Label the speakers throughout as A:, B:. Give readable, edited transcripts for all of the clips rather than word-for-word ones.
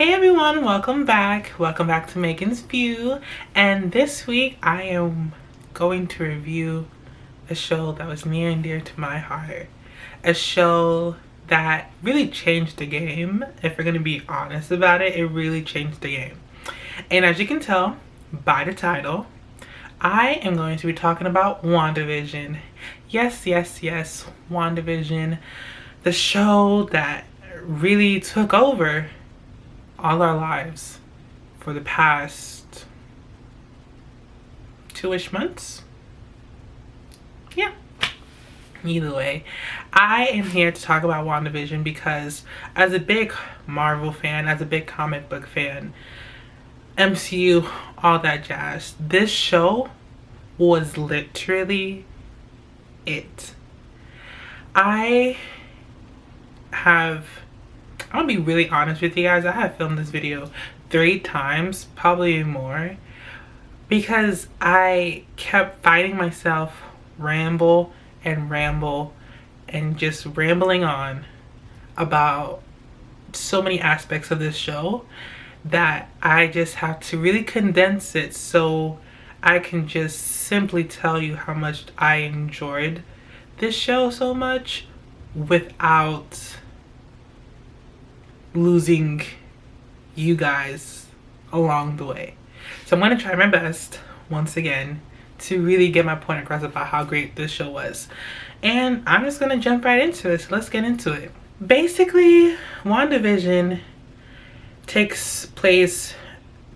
A: Hey everyone, welcome back. Welcome back to Megan's View. And this week I am going to review a show that was near and dear to my heart. A show that really changed the game. If we're going to be honest about it, it really changed the game. And as you can tell by the title, I am going to be talking about WandaVision. Yes, WandaVision. The show that really took over all our lives for the past 2-ish months. Yeah. Either way, I am here to talk about WandaVision because as a big Marvel fan, as a big comic book fan, MCU, all that jazz, this show was literally it. I'll be really honest with you guys. I have filmed this video 3 times, probably more, because I kept finding myself ramble and just rambling on about so many aspects of this show that I just have to really condense it so I can just simply tell you how much I enjoyed this show so much without losing you guys along the way. So I'm going to try my best once again to really get my point across about how great this show was. And I'm just going to jump right into it. So let's get into it. Basically, WandaVision takes place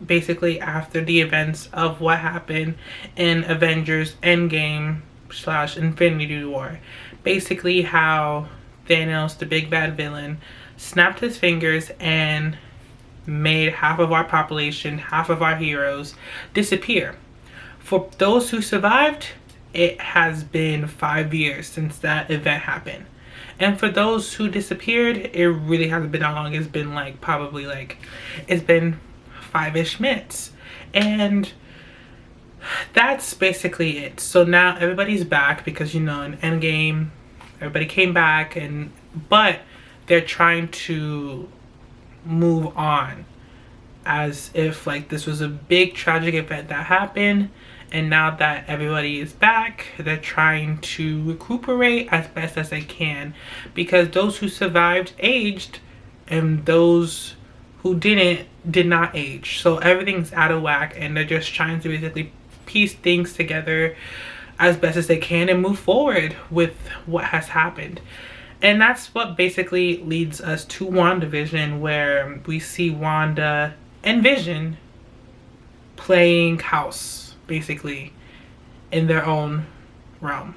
A: basically after the events of what happened in Avengers Endgame / Infinity War. Basically how Thanos, the big bad villain, snapped his fingers and made half of our population, half of our heroes disappear. For those who survived, it has been 5 years since that event happened. And for those who disappeared, it really hasn't been that long. It's been it's been 5-ish minutes. And that's basically it. So now everybody's back because, in Endgame, everybody came back, but they're trying to move on as if this was a big tragic event that happened, and now that everybody is back, they're trying to recuperate as best as they can, because those who survived aged and those who did not age. So everything's out of whack, and they're just trying to basically piece things together as best as they can and move forward with what has happened. And that's what basically leads us to WandaVision, where we see Wanda and Vision playing house, basically, in their own realm.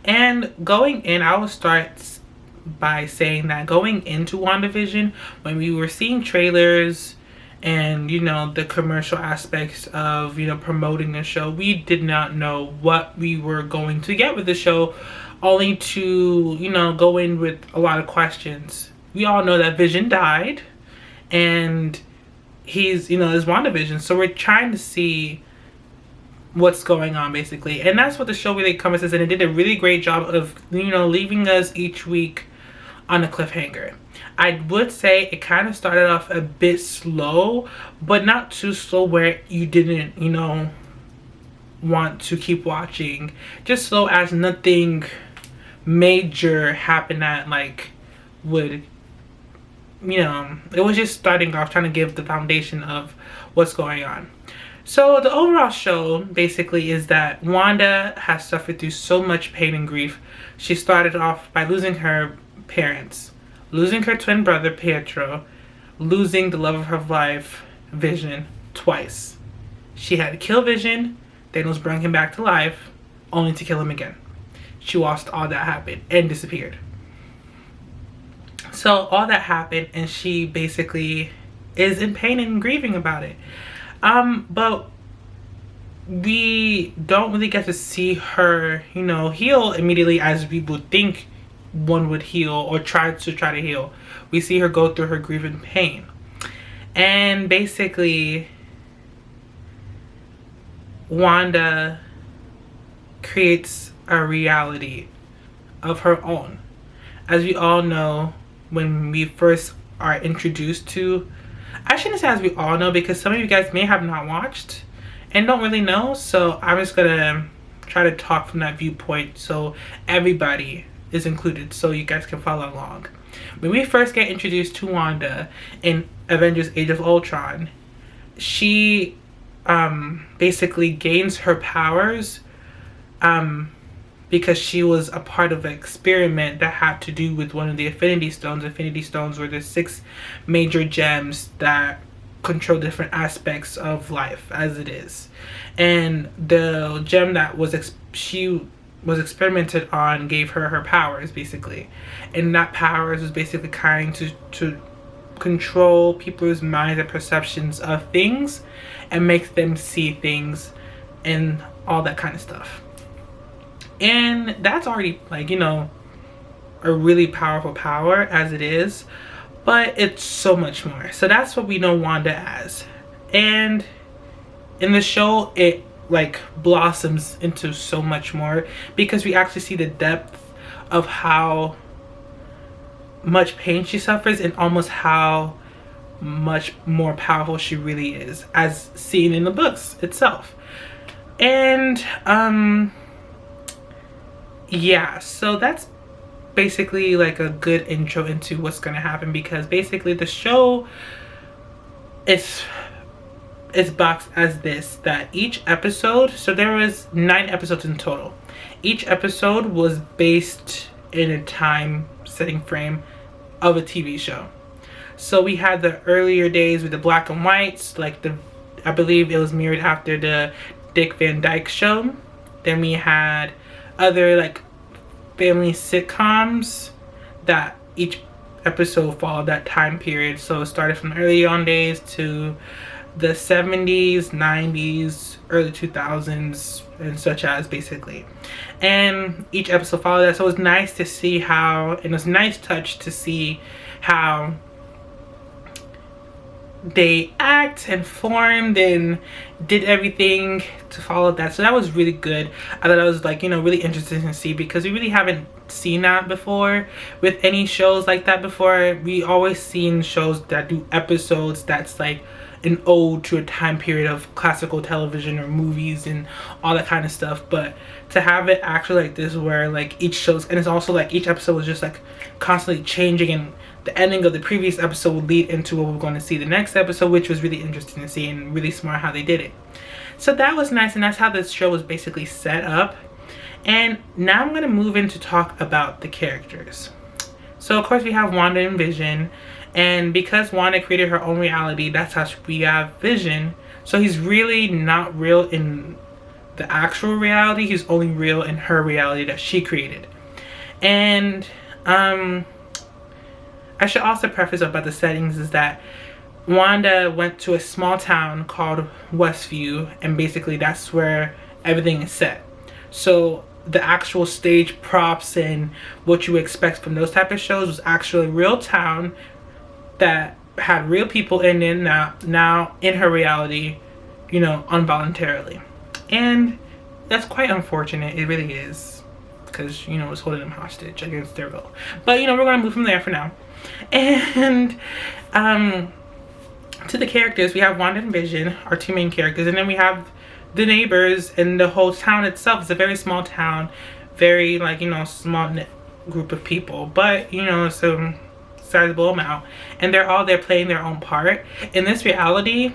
A: And going in, I will start by saying that going into WandaVision, when we were seeing trailers and, the commercial aspects of, promoting the show, we did not know what we were going to get with the show, only to, go in with a lot of questions. We all know that Vision died, and he's, is WandaVision. So we're trying to see what's going on, basically. And that's what the show really encompasses, and it did a really great job of, leaving us each week on a cliffhanger. I would say it kind of started off a bit slow, but not too slow where you didn't, want to keep watching. Just slow as nothing major happened that would, it was just starting off trying to give the foundation of what's going on. So the overall show basically is that Wanda has suffered through so much pain and grief. She started off by losing her parents, losing her twin brother Pietro, losing the love of her life Vision twice. She had to kill Vision, Thanos brought him back to life, only to kill him again. She watched all that happen and disappeared. So all that happened, and she basically is in pain and grieving about it. But we don't really get to see her, heal immediately as we would think one would heal or try to heal. We see her go through her grief and pain. And basically, Wanda creates a reality of her own. As we all know, when we first are introduced to. I shouldn't say as we all know, because some of you guys may have not watched and don't really know. So I'm just gonna try to talk from that viewpoint so everybody is included, so you guys can follow along. When we first get introduced to Wanda in Avengers Age of Ultron, she basically gains her powers because she was a part of an experiment that had to do with one of the Infinity Stones. Infinity Stones were the 6 major gems that control different aspects of life as it is. And the gem that she was experimented on gave her her powers, basically. And that powers was basically kind to control people's minds and perceptions of things and make them see things and all that kind of stuff. And that's already, like, you know, a really powerful power as it is, but it's so much more. So that's what we know Wanda as. And in the show, it like blossoms into so much more, because we actually see the depth of how much pain she suffers and almost how much more powerful she really is, as seen in the books itself. And yeah, so that's basically like a good intro into what's gonna happen, because basically the show is boxed as this, that each episode, so there was 9 episodes in total. Each episode was based in a time setting frame of a TV show. So we had the earlier days with the black and whites, like I believe it was mirrored after the Dick Van Dyke Show. Then we had other like family sitcoms that each episode followed that time period. So it started from early on days to the 70s, 90s, early 2000s, and such as, basically. And each episode followed that. So it was nice to see how, and it was a nice touch to see how they act and formed and did everything to follow that. So that was really good. I thought I was, like, you know, really interesting to see, because we really haven't seen that before with any shows like that before. We always seen shows that do episodes that's like an ode to a time period of classical television or movies and all that kind of stuff. But to have it actually like this, where like each shows, and it's also like each episode was just like constantly changing, and the ending of the previous episode would lead into what we're going to see the next episode, which was really interesting to see and really smart how they did it. So that was nice, and that's how this show was basically set up. And now I'm going to move in to talk about the characters. So of course we have Wanda and Vision, and because Wanda created her own reality, that's how we have Vision. So he's really not real in the actual reality, he's only real in her reality that she created. And I should also preface about the settings is that Wanda went to a small town called Westview, and basically that's where everything is set. So the actual stage props and what you expect from those type of shows was actually a real town that had real people in it now in her reality, you know, involuntarily. And that's quite unfortunate, it really is, because, you know, it's holding them hostage against their will. But, you know, we're going to move from there for now. And to the characters, we have Wanda and Vision, our 2 main characters, and then we have the neighbors, and the whole town itself is a very small town, very, like, you know, small knit group of people, but, you know, it's a sizable amount, and they're all there playing their own part. In this reality,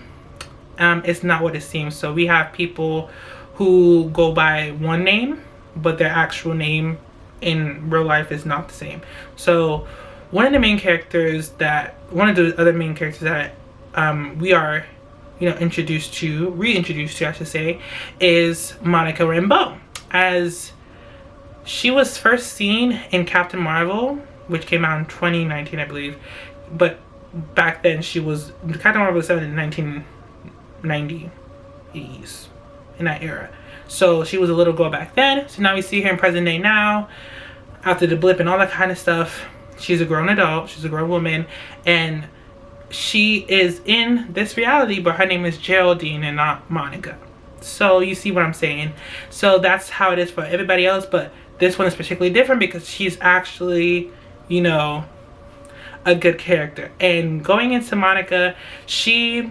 A: it's not what it seems. So we have people who go by one name, but their actual name in real life is not the same. So one of the other main characters that we are, you know, reintroduced to, I should say, is Monica Rambeau, as she was first seen in Captain Marvel, which came out in 2019, I believe. But back then Captain Marvel was set in the 1990s, in that era. So she was a little girl back then. So now we see her in present day now, after the blip and all that kind of stuff. She's a grown adult, she's a grown woman, and she is in this reality, but her name is Geraldine and not Monica. So you see what I'm saying? So that's how it is for everybody else, but this one is particularly different because she's actually, you know, a good character. And going into Monica, she,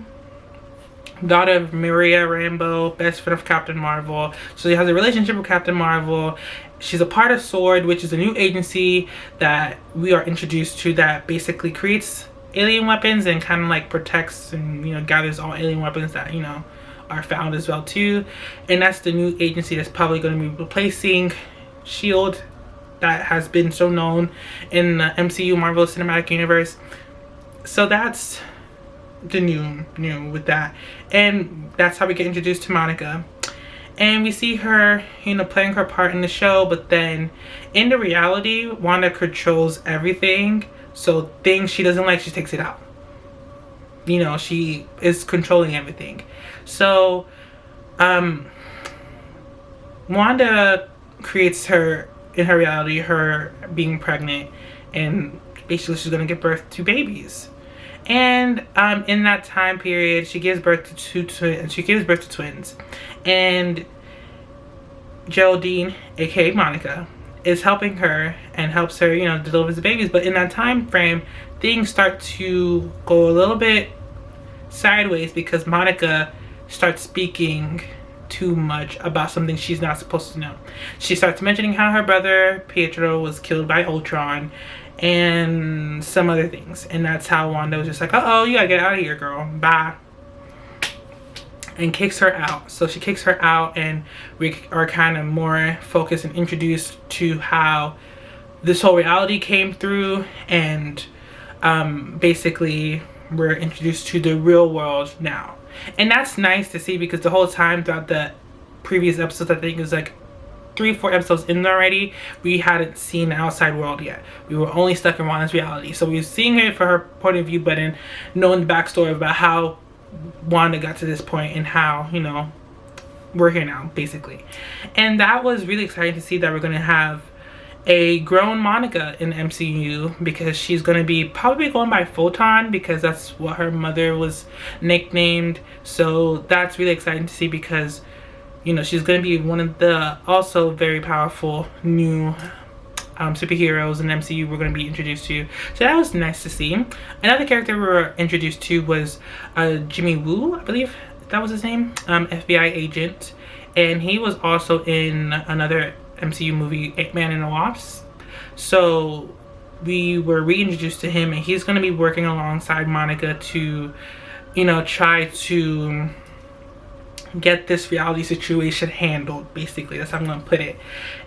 A: daughter of Maria Rambo, best friend of Captain Marvel, so she has a relationship with Captain Marvel. She's a part of SWORD, which is a new agency that we are introduced to that basically creates alien weapons and kind of like protects and, you know, gathers all alien weapons that, you know, are found as well too. And that's the new agency that's probably going to be replacing SHIELD, that has been so known in the MCU Marvel Cinematic Universe. So that's the new with that, and that's how we get introduced to Monica. And we see her, you know, playing her part in the show, but then in the reality, Wanda controls everything. So things she doesn't like, she takes it out. You know, she is controlling everything. So Wanda creates her, in her reality, her being pregnant, and basically she's gonna give birth to babies. And in that time period, she gives birth to twins. And Geraldine, aka Monica, is helping her and helps her, you know, deliver the babies. But in that time frame, things start to go a little bit sideways because Monica starts speaking too much about something she's not supposed to know. She starts mentioning how her brother Pietro was killed by Ultron and some other things, and that's how Wanda was just like, uh-oh, you gotta get out of here, girl, bye, and kicks her out. So she kicks her out, and we are kind of more focused and introduced to how this whole reality came through, and basically we're introduced to the real world now. And that's nice to see, because the whole time throughout the previous episodes, I think it was like 3-4 episodes in already, we hadn't seen the outside world yet. We were only stuck in Wanda's reality. So we were seeing it for her point of view, but in knowing the backstory about how Wanda got to this point and how, you know, we're here now, basically. And that was really exciting to see that we're going to have a grown Monica in MCU, because she's going to be probably going by Photon, because that's what her mother was nicknamed. So that's really exciting to see, because, you know, she's going to be one of the also very powerful new superheroes in MCU we're going to be introduced to. So that was nice to see. Another character we were introduced to was Jimmy Woo, I believe that was his name, FBI agent, and he was also in another MCU movie, Ant-Man and the Wasp. So we were reintroduced to him, and he's going to be working alongside Monica to, you know, try to get this reality situation handled, basically. That's how I'm going to put it.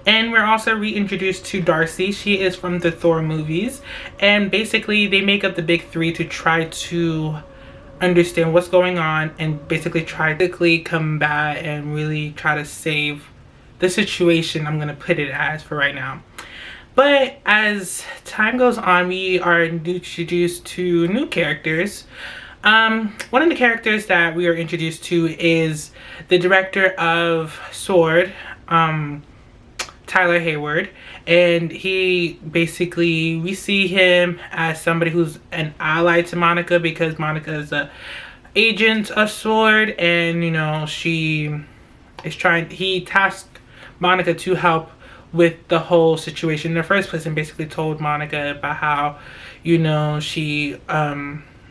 A: And we're also reintroduced to Darcy. She is from the Thor movies, and basically they make up the big three to try to understand what's going on and basically try to combat and really try to save the situation, I'm going to put it as, for right now. But as time goes on, we are introduced to new characters. One of the characters that we are introduced to is the director of SWORD, Tyler Hayward. And he basically, we see him as somebody who's an ally to Monica, because Monica is a agent of SWORD, and, you know, she is trying, he tasked Monica to help with the whole situation in the first place, and basically told Monica about how, you know, she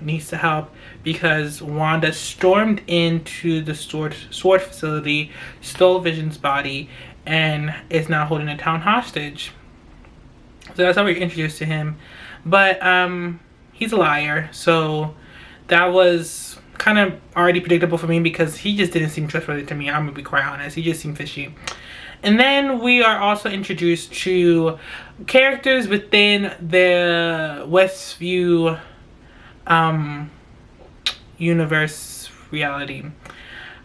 A: needs to help because Wanda stormed into the SWORD facility, stole Vision's body, and is now holding the town hostage. So that's how we're introduced to him. But he's a liar, so that was kind of already predictable for me, because he just didn't seem trustworthy to me. I'm gonna be quite honest, he just seemed fishy. And then we are also introduced to characters within the Westview universe reality.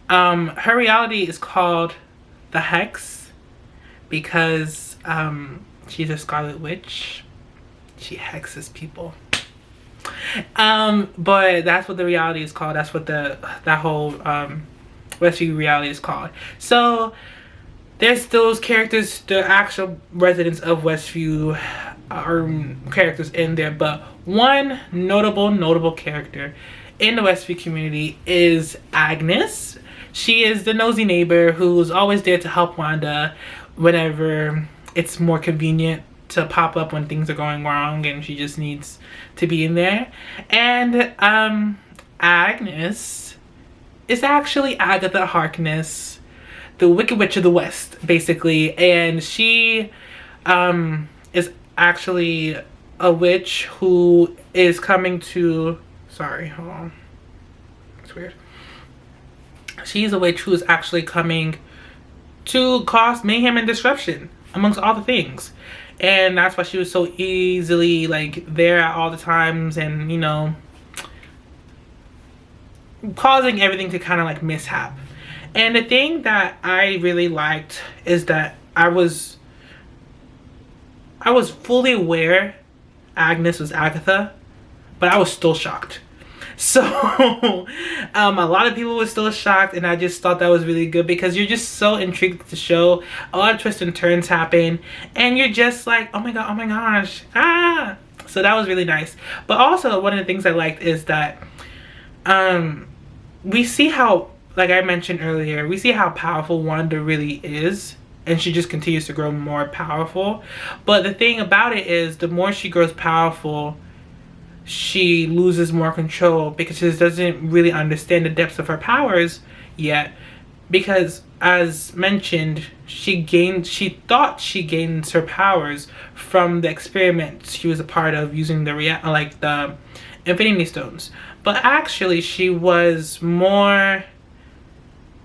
A: Her reality is called the Hex, because she's a Scarlet Witch. She hexes people. But that's what the reality is called. That's what that whole Westview reality is called. So there's those characters, the actual residents of Westview are characters in there, but one notable character in the Westview community is Agnes. She is the nosy neighbor who's always there to help Wanda whenever it's more convenient to pop up when things are going wrong, and she just needs to be in there. And Agnes is actually Agatha Harkness, the Wicked Witch of the West, basically. And she is actually a witch who is coming to... Sorry, hold on. It's weird. She's a witch who is actually coming to cause mayhem and disruption amongst all the things. And that's why she was so easily, like, there at all the times and, you know, causing everything to kind of, like, mishap. And the thing that I really liked is that I was fully aware Agnes was Agatha, but I was still shocked. So a lot of people were still shocked, and I just thought that was really good because you're just so intrigued with the show. A lot of twists and turns happen, and you're just like, oh my god, oh my gosh, ah. So that was really nice. But also, one of the things I liked is that we see how, like I mentioned earlier, we see how powerful Wanda really is, and she just continues to grow more powerful. But the thing about it is, the more she grows powerful, she loses more control because she doesn't really understand the depths of her powers yet. Because, as mentioned, she thought she gains her powers from the experiment she was a part of using the Infinity Stones. But actually, she was more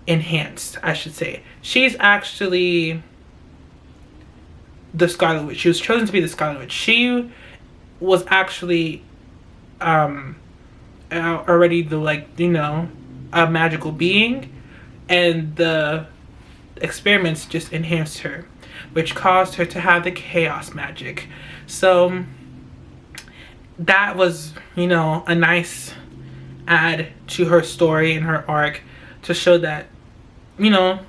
A: enhanced, I should say. She's actually the Scarlet Witch. She was chosen to be the Scarlet Witch. She was actually already the, like, you know, a magical being, and the experiments just enhanced her, which caused her to have the chaos magic. So that was, you know, a nice add to her story and her arc to show that, you know,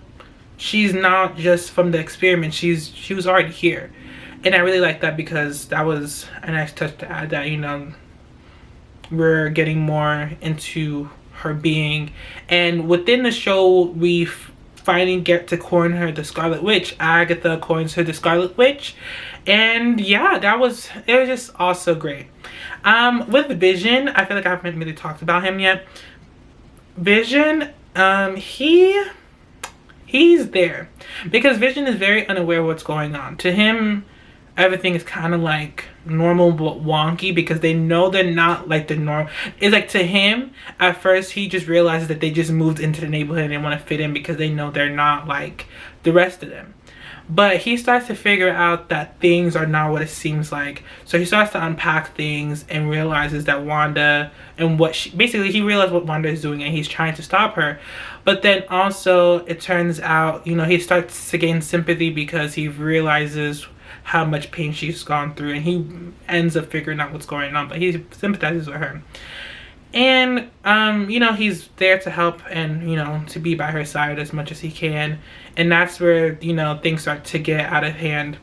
A: she's not just from the experiment, she was already here. And I really like that because that was a nice touch to add that, you know, we're getting more into her being. And within the show, we finally get to coin her the Scarlet Witch. Agatha coins her the Scarlet Witch. And yeah, it was just also great. With Vision, I feel like I haven't really talked about him yet. Vision, he's there because Vision is very unaware of what's going on. To him, everything is kind of like normal but wonky because they know they're not like the norm. It's like, to him, at first, he just realizes that they just moved into the neighborhood and they want to fit in because they know they're not like the rest of them. But he starts to figure out that things are not what it seems like. So he starts to unpack things and realizes that Wanda and basically he realized what Wanda is doing and he's trying to stop her. But then also it turns out, you know, he starts to gain sympathy because he realizes how much pain she's gone through, and he ends up figuring out what's going on, but he sympathizes with her. And you know, he's there to help and, you know, to be by her side as much as he can. And that's where, you know, things start to get out of hand,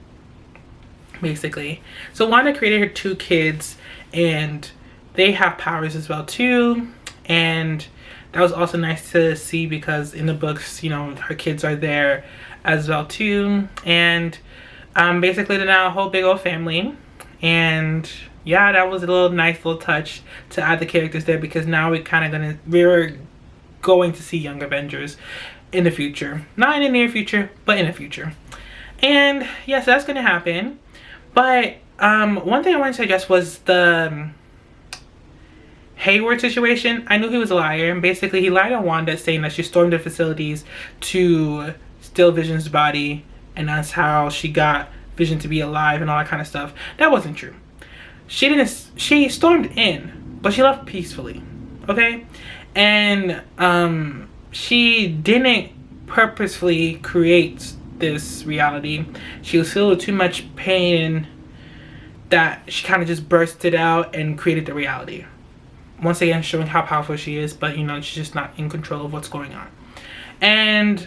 A: basically. So Wanda created her 2 kids, and they have powers as well too. And that was also nice to see because in the books, you know, her kids are there as well too. And basically they're now a whole big old family. And yeah, that was a nice little touch to add the characters there, because now we're going to see Young Avengers in the future. Not in the near future, but in the future. And yes, that's gonna happen. But one thing I wanted to address was the Hayward situation. I knew he was a liar, and basically he lied on Wanda, saying that she stormed the facilities to steal Vision's body, and that's how she got Vision to be alive and all that kind of stuff. That wasn't true. She stormed in, but she left peacefully, okay? And she didn't purposefully create this reality. She was filled with too much pain that she kind of just bursted out and created the reality. Once again, showing how powerful she is, but, you know, she's just not in control of what's going on. And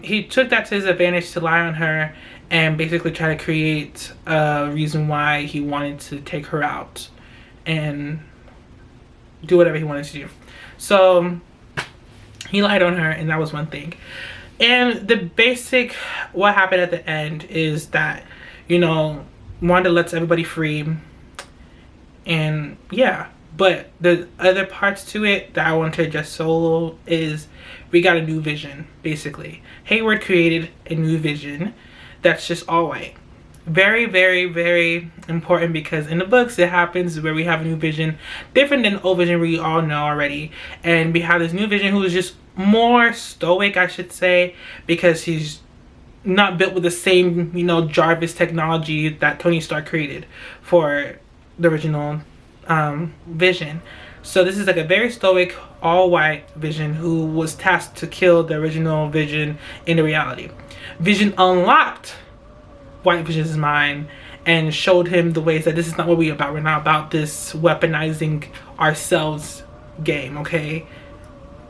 A: he took that to his advantage to lie on her and basically try to create a reason why he wanted to take her out and do whatever he wanted to do. So he lied on her, and that was one thing. And what happened at the end is that, you know, Wanda lets everybody free, and yeah. But the other parts to it that I want to address solo is we got a new Vision, basically. Hayward created a new Vision that's just all white. Very, very, very important, because in the books it happens where we have a new Vision, different than the old Vision we all know already. And we have this new Vision who is just more stoic, I should say, because he's not built with the same, you know, Jarvis technology that Tony Stark created for the original Vision. So this is like a very stoic, all-white Vision who was tasked to kill the original Vision in the reality. Vision unlocked White Vision's mind and showed him the ways that this is not what we're about. We're not about this weaponizing ourselves game, okay?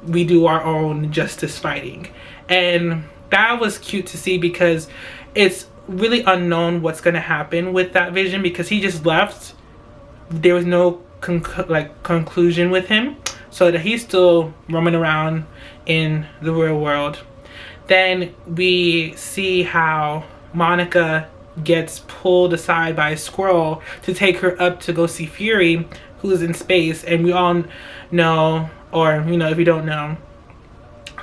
A: We do our own justice fighting. And that was cute to see, because it's really unknown what's going to happen with that Vision, because he just left. There was no conclusion with him, so that he's still roaming around in the real world. Then we see how Monica gets pulled aside by a squirrel to take her up to go see Fury, who's in space. And we all know, or you know, if you don't know,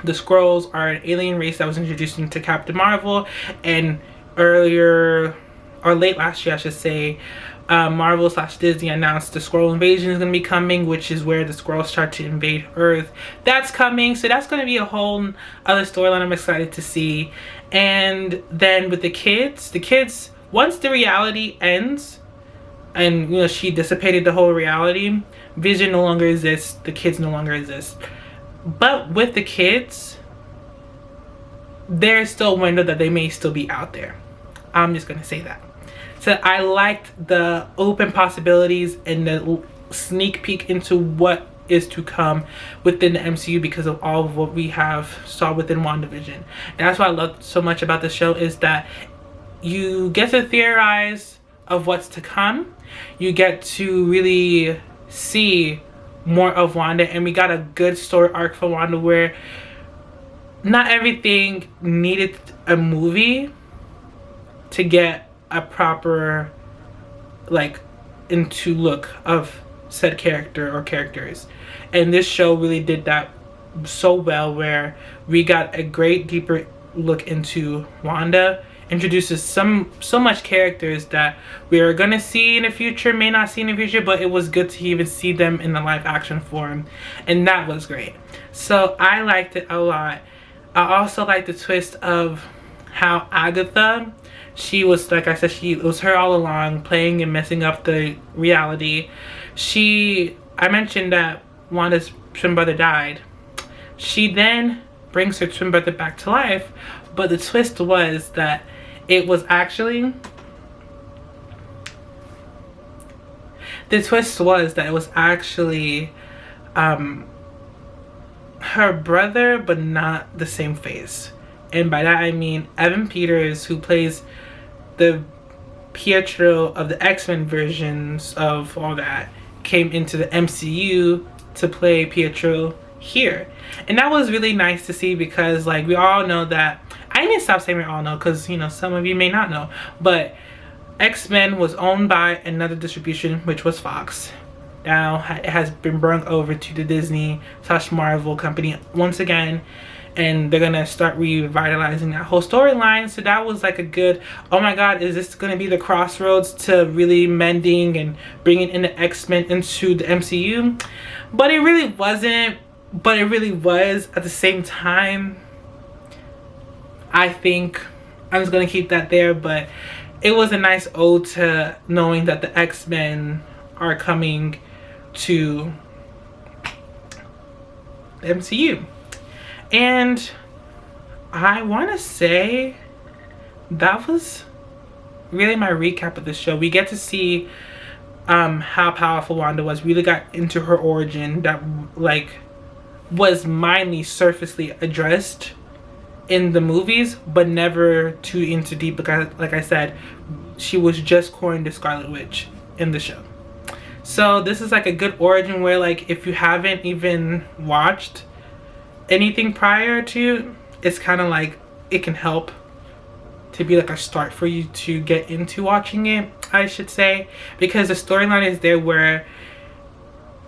A: the Skrulls are an alien race that was introduced into Captain Marvel, and earlier, or late last year I should say, Marvel / Disney announced the Skrull invasion is going to be coming, which is where the Skrulls start to invade Earth. That's coming, so that's going to be a whole other storyline I'm excited to see. And then with the kids, once the reality ends, and you know, she dissipated the whole reality, Vision no longer exists, the kids no longer exist. But with the kids, there's still a window that they may still be out there. I'm just going to say that. So I liked the open possibilities and the sneak peek into what is to come within the MCU, because of all of what we have saw within WandaVision. That's what I love so much about the show, is that you get to theorize of what's to come. You get to really see more of Wanda, and we got a good story arc for Wanda where not everything needed a movie to get a proper into look of said character or characters. And this show really did that so well, where we got a great deeper look into Wanda, introduces so much characters that we are gonna see in the future, may not see in the future, but it was good to even see them in the live action form, and that was great. So I liked it a lot. I also liked the twist of how Agatha, she was, like I said, it was her all along, playing and messing up the reality. I mentioned that Wanda's twin brother died. She then brings her twin brother back to life, but the twist was that it was actually her brother, but not the same face. And by that I mean Evan Peters, who plays the Pietro of the X-Men versions of all that, came into the MCU to play Pietro here. And that was really nice to see, because we all know that, I need to stop saying we all know, because you know, some of you may not know, but X-Men was owned by another distribution, which was Fox. Now it has been brought over to the Disney / Marvel company once again, and they're gonna start revitalizing that whole storyline. So that was a good, oh my god, is this gonna be the crossroads to really mending and bringing in the X-Men into the MCU? But it really wasn't, but it really was at the same time. I think I'm just gonna keep that there, but it was a nice ode to knowing that the X-Men are coming to the MCU. And I want to say that was really my recap of the show. We get to see how powerful Wanda was. Really got into her origin that was mildly surfacely addressed in the movies, but never too into deep, because like I said, she was just coined the Scarlet Witch in the show. So this is a good origin where if you haven't even watched anything prior to, it's kind of it can help to be a start for you to get into watching it. I should say, because the storyline is there where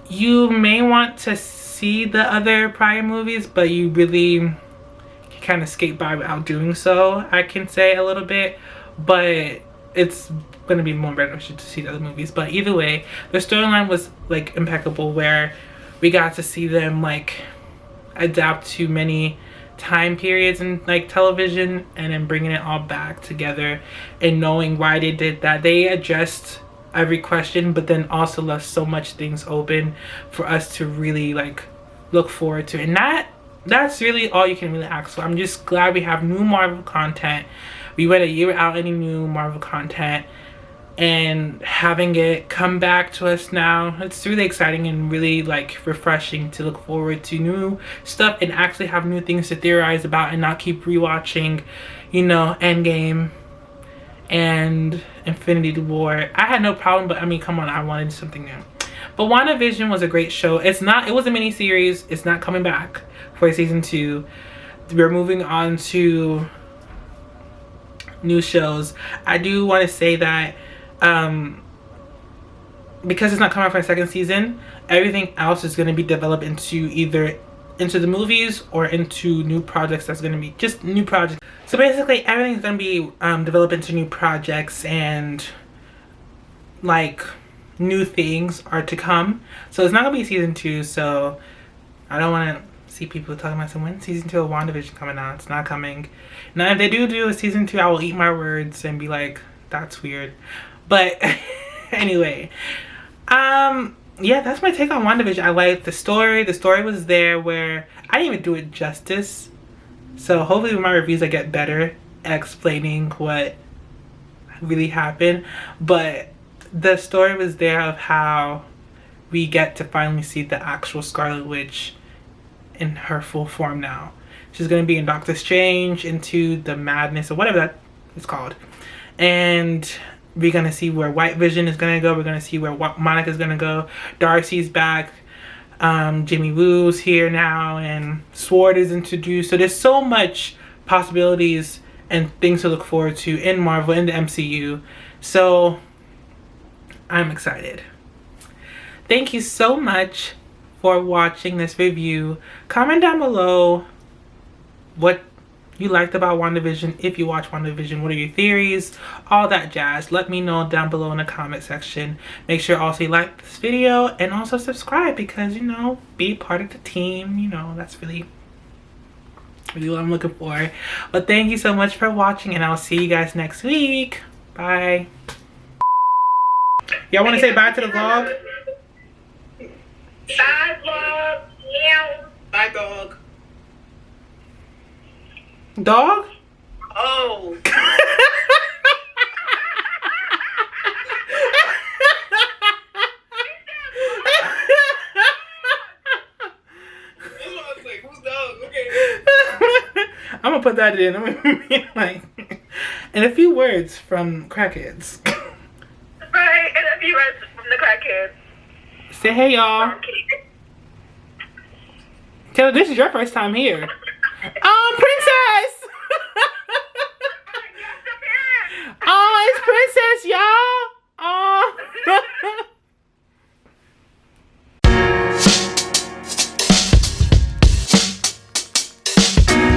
A: you may want to see the other prior movies, but you really can kind of skate by without doing so, I can say a little bit. But it's gonna be more beneficial to see the other movies. But either way, the storyline was like impeccable, where we got to see them like adapt to many time periods in like television, and then bringing it all back together and knowing why they did that. They addressed every question, but then also left so much things open for us to really like look forward to, and that's really all you can really ask for. I'm just glad we have new Marvel content. We went a year without any new Marvel content, and having it come back to us now, it's really exciting and really like refreshing to look forward to new stuff and actually have new things to theorize about, and not keep rewatching, you know, Endgame and Infinity War. I had no problem, but I mean, come on, I wanted something new. But WandaVision was a great show. It was a mini series. It's not coming back for season 2. We're moving on to new shows. I do want to say that because it's not coming out for a second season, everything else is going to be developed into either into the movies or into new projects. That's going to be just new projects. So basically everything's going to be developed into new projects, and like new things are to come. So it's not going to be season 2. So I don't want to see people talking about when season 2 of WandaVision coming out. It's not coming. Now if they do a season 2, I will eat my words and be like, that's weird. But anyway, yeah, that's my take on WandaVision. I liked the story. The story was there where I didn't even do it justice. So hopefully with my reviews I get better at explaining what really happened. But the story was there of how we get to finally see the actual Scarlet Witch in her full form now. She's going to be in Doctor Strange, Into the Madness, or whatever that is called. And we're going to see where White Vision is going to go. We're going to see where Monica's going to go. Darcy's back. Jimmy Woo's here now. And Sword is introduced. So there's so much possibilities and things to look forward to in Marvel, in the MCU. So I'm excited. Thank you so much for watching this review. Comment down below what you liked about WandaVision. If you watch WandaVision, what are your theories? All that jazz. Let me know down below in the comment section. Make sure also you like this video and also subscribe, because, you know, be part of the team. You know, that's really what I'm looking for. But thank you so much for watching, and I'll see you guys next week. Bye. Y'all want to say bye to the vlog?
B: Bye, vlog. Meow.
A: Bye, dog. Dog?
B: Oh.
A: I'm gonna put that in. I'm gonna be like, in a few words from Crackheads.
B: Right, and a few words from the Crackheads.
A: Say hey, y'all. Taylor, this is your first time here.